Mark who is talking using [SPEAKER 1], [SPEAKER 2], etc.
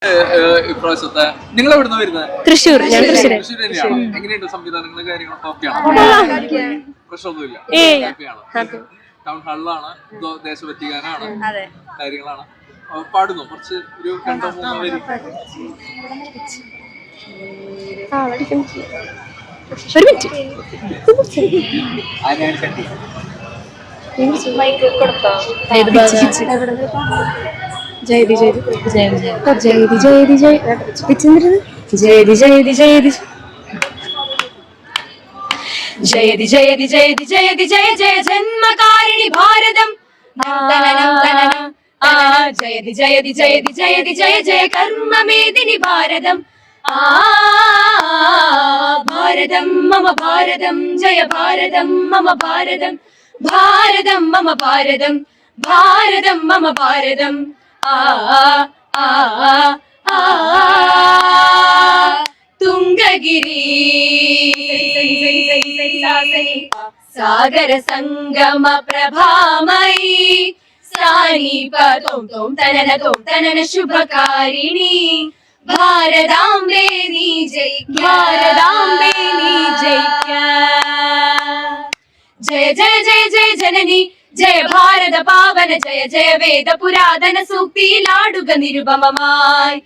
[SPEAKER 1] ഇപ്രാവശ്യത്തെ നിങ്ങൾ എവിടുന്ന് വരുന്നത്?
[SPEAKER 2] തൃശ്ശൂർ.
[SPEAKER 1] തൃശ്ശൂർ തന്നെയാണ്. എങ്ങനെയുണ്ട് സംവിധാനങ്ങളും കാര്യങ്ങളൊക്കെ? ഓക്കെയാണ്, പ്രശ്നമൊന്നുമില്ല, ഹാപ്പിയാണ്. ടൗൺ ഹാളിലാണ്, ദേശഭക്തിഗാനാണ്, കാര്യങ്ങളാണ്. പാടുന്നു കുറച്ച് ഒരു 2-3 പേര്.
[SPEAKER 2] ജയതി ജയതി ജയതി ജയതി ജയതി ജയതി ജയതി ജയതി ജയതി ജയതി ജയതി ജയ ജയ ജന്മകാരിണി ഭാരതം ജയതി ജയതി ജയതി ജയതി ജയ ജയ കർമ്മമേദിനി ഭാരതം ഭാരതം മമ ഭാരതം ജയ ഭാരതം മമ ഭാരതം ഭാരതം മമ ഭാരതം ഭാരതം മമ ഭാരതം തുംഗഗിരി സാഗര സംഗമ പ്രഭാമയി സാനിപതോം തോം തനന ശുഭകാരിണി ഭാരതാംബേ നീ ജയിക്ക ഭാരതാംബേ നീ ജയിക്ക ജയ ജയ ജയ ജയ ജനനി ജയ ഭാരത പാവന ജയ ജയ വേദ പുരാതന സൂക്തിയിലാടുക നിരുപമമായി